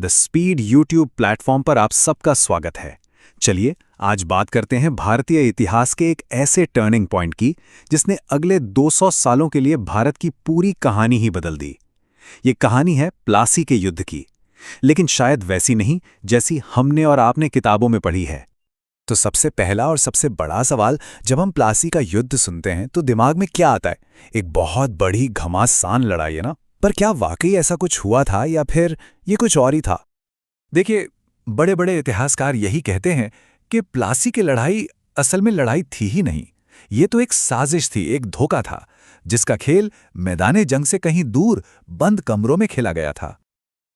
The speed YouTube platform पर आप सबका स्वागत है। चलिए आज बात करते हैं भारतीय इतिहास के एक ऐसे टर्निंग पॉइंट की जिसने अगले 200 सालों के लिए भारत की पूरी कहानी ही बदल दी। ये कहानी है प्लासी के युद्ध की, लेकिन शायद वैसी नहीं जैसी हमने और आपने किताबों में पढ़ी है। तो सबसे पहला और सबसे बड़ा सवाल, जब हम प्लासी का युद्ध सुनते हैं तो दिमाग में क्या आता है? एक बहुत बड़ी घमासान लड़ाई है ना? पर क्या वाकई ऐसा कुछ हुआ था या फिर ये कुछ और ही था? देखिए, बड़े बड़े इतिहासकार यही कहते हैं कि प्लासी की लड़ाई असल में लड़ाई थी ही नहीं। ये तो एक साजिश थी, एक धोखा था, जिसका खेल मैदाने जंग से कहीं दूर बंद कमरों में खेला गया था।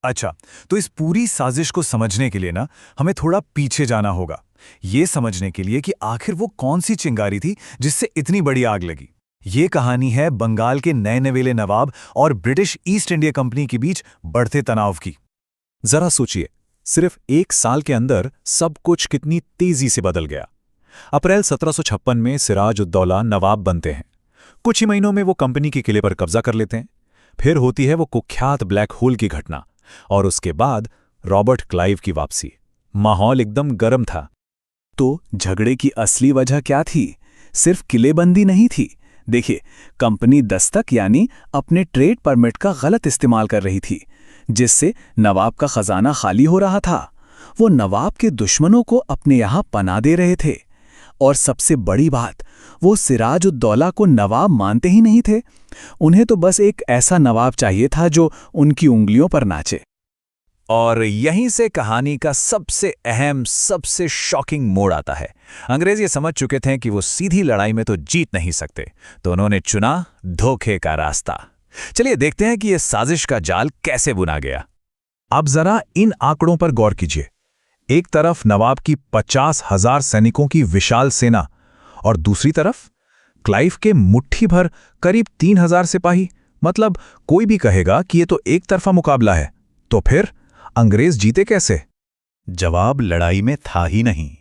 अच्छा, तो इस पूरी साजिश को समझने के लिए ना हमें थोड़ा पीछे जाना होगा, ये समझने के लिए कि आखिर वो कौन सी चिंगारी थी जिससे इतनी बड़ी आग लगी। ये कहानी है बंगाल के नए नवेले नवाब और ब्रिटिश ईस्ट इंडिया कंपनी के बीच बढ़ते तनाव की। जरा सोचिए, सिर्फ एक साल के अंदर सब कुछ कितनी तेजी से बदल गया। अप्रैल 1756 में सिराज-उद-दौला नवाब बनते हैं। कुछ ही महीनों में वो कंपनी के किले पर कब्जा कर लेते हैं। फिर होती है वो कुख्यात ब्लैक होल की घटना, और उसके बाद रॉबर्ट क्लाइव की वापसी। माहौल एकदम गर्म था। तो झगड़े की असली वजह क्या थी? सिर्फ किलेबंदी नहीं थी। देखिए, कंपनी दस्तक यानी अपने ट्रेड परमिट का गलत इस्तेमाल कर रही थी, जिससे नवाब का खजाना खाली हो रहा था। वो नवाब के दुश्मनों को अपने यहाँ पनाह दे रहे थे। और सबसे बड़ी बात, वो सिराज-उद-दौला को नवाब मानते ही नहीं थे। उन्हें तो बस एक ऐसा नवाब चाहिए था जो उनकी उंगलियों पर नाचे। और यहीं से कहानी का सबसे अहम, सबसे शॉकिंग मोड़ आता है। अंग्रेज ये समझ चुके थे कि वो सीधी लड़ाई में तो जीत नहीं सकते, तो उन्होंने चुना धोखे का रास्ता। चलिए देखते हैं कि ये साजिश का जाल कैसे बुना गया। अब जरा इन आंकड़ों पर गौर कीजिए। एक तरफ नवाब की 50,000 सैनिकों की विशाल सेना, और दूसरी तरफ क्लाइव के मुट्ठी भर करीब 3,000 सिपाही। मतलब कोई भी कहेगा कि ये तो एक तरफा मुकाबला है। तो फिर अंग्रेज जीते कैसे? जवाब लड़ाई में था ही नहीं।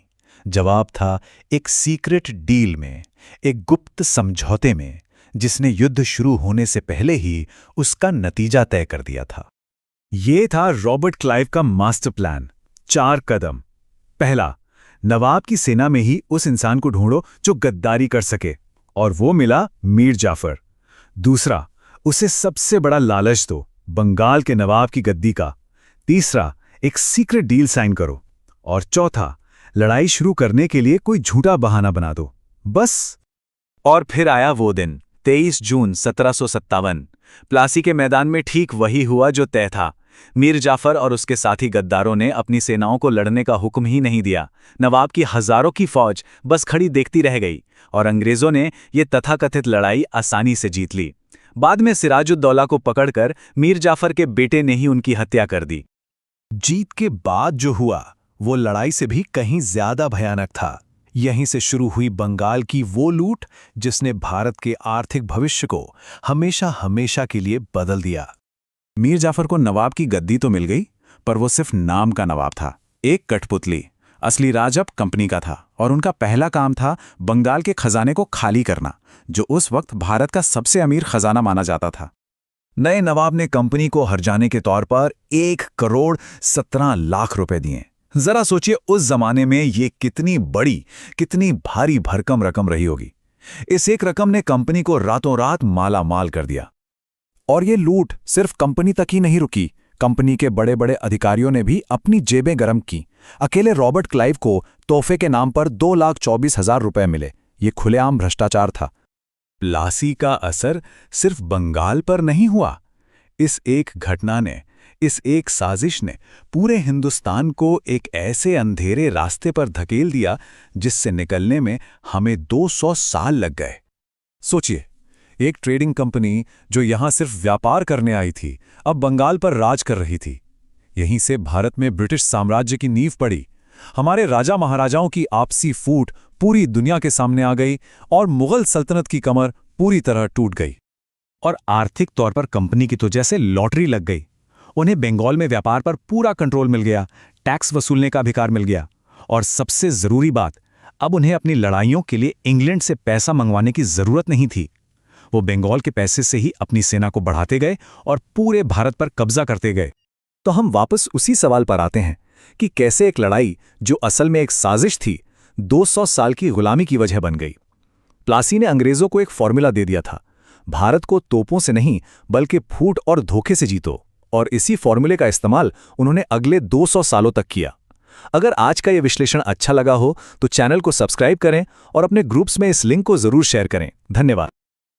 जवाब था एक सीक्रेट डील में, एक गुप्त समझौते में, जिसने युद्ध शुरू होने से पहले ही उसका नतीजा तय कर दिया था। ये था रॉबर्ट क्लाइव का मास्टर प्लान। 4 कदम। पहला, नवाब की सेना में ही उस इंसान को ढूंढो जो गद्दारी कर सके, और वो मिला मीर जाफर। दूसरा, उसे सबसे बड़ा लालच दो, बंगाल के नवाब की गद्दी का। तीसरा, एक सीक्रेट डील साइन करो। और चौथा, लड़ाई शुरू करने के लिए कोई झूठा बहाना बना दो, बस। और फिर आया वो दिन, 23 जून 1757। प्लासी के मैदान में ठीक वही हुआ जो तय था। मीर जाफर और उसके साथी गद्दारों ने अपनी सेनाओं को लड़ने का हुक्म ही नहीं दिया। नवाब की हजारों की फौज बस खड़ी देखती रह गई, और अंग्रेजों ने ये तथाकथित लड़ाई आसानी से जीत ली। बाद में सिराज-उद-दौला को पकड़कर मीर जाफर के बेटे ने ही उनकी हत्या कर दी। जीत के बाद जो हुआ वो लड़ाई से भी कहीं ज्यादा भयानक था। यहीं से शुरू हुई बंगाल की वो लूट जिसने भारत के आर्थिक भविष्य को हमेशा हमेशा के लिए बदल दिया। मीर जाफर को नवाब की गद्दी तो मिल गई, पर वो सिर्फ नाम का नवाब था, एक कठपुतली। असली राज अब कंपनी का था, और उनका पहला काम था बंगाल के खजाने को खाली करना, जो उस वक्त भारत का सबसे अमीर खजाना माना जाता था। नए नवाब ने कंपनी को हर्जाने के तौर पर 1,17,00,000 रुपए दिए। जरा सोचिए, उस जमाने में ये कितनी बड़ी, कितनी भारी भरकम रकम रही होगी। इस एक रकम ने कंपनी को रातों रात माला माल कर दिया। और ये लूट सिर्फ कंपनी तक ही नहीं रुकी। कंपनी के बड़े बड़े अधिकारियों ने भी अपनी जेबें गरम की। अकेले रॉबर्ट क्लाइव को तोहफे के नाम पर 2,24,000 रुपए मिले। ये खुलेआम भ्रष्टाचार था। प्लासी का असर सिर्फ बंगाल पर नहीं हुआ। इस एक घटना ने, इस एक साजिश ने पूरे हिंदुस्तान को एक ऐसे अंधेरे रास्ते पर धकेल दिया जिससे निकलने में हमें 200 साल लग गए। सोचिए, एक ट्रेडिंग कंपनी जो यहां सिर्फ व्यापार करने आई थी, अब बंगाल पर राज कर रही थी। यहीं से भारत में ब्रिटिश साम्राज्य की नींव पड़ी। हमारे राजा महाराजाओं की आपसी फूट पूरी दुनिया के सामने आ गई, और मुगल सल्तनत की कमर पूरी तरह टूट गई। और आर्थिक तौर पर कंपनी की तो जैसे लॉटरी लग गई। उन्हें बंगाल में व्यापार पर पूरा कंट्रोल मिल गया, टैक्स वसूलने का अधिकार मिल गया, और सबसे जरूरी बात, अब उन्हें अपनी लड़ाइयों के लिए इंग्लैंड से पैसा मंगवाने की जरूरत नहीं थी। वो बंगाल के पैसे से ही अपनी सेना को बढ़ाते गए और पूरे भारत पर कब्जा करते गए। तो हम वापस उसी सवाल पर आते हैं कि कैसे एक लड़ाई जो असल में एक साजिश थी 200 साल की गुलामी की वजह बन गई। प्लासी ने अंग्रेजों को एक फॉर्मूला दे दिया था, भारत को तोपों से नहीं बल्कि फूट और धोखे से जीतो, और इसी फॉर्मूले का इस्तेमाल उन्होंने अगले 200 सालों तक किया। अगर आज का यह विश्लेषण अच्छा लगा हो तो चैनल को सब्सक्राइब करें और अपने ग्रुप्स में इस लिंक को जरूर शेयर करें। धन्यवाद।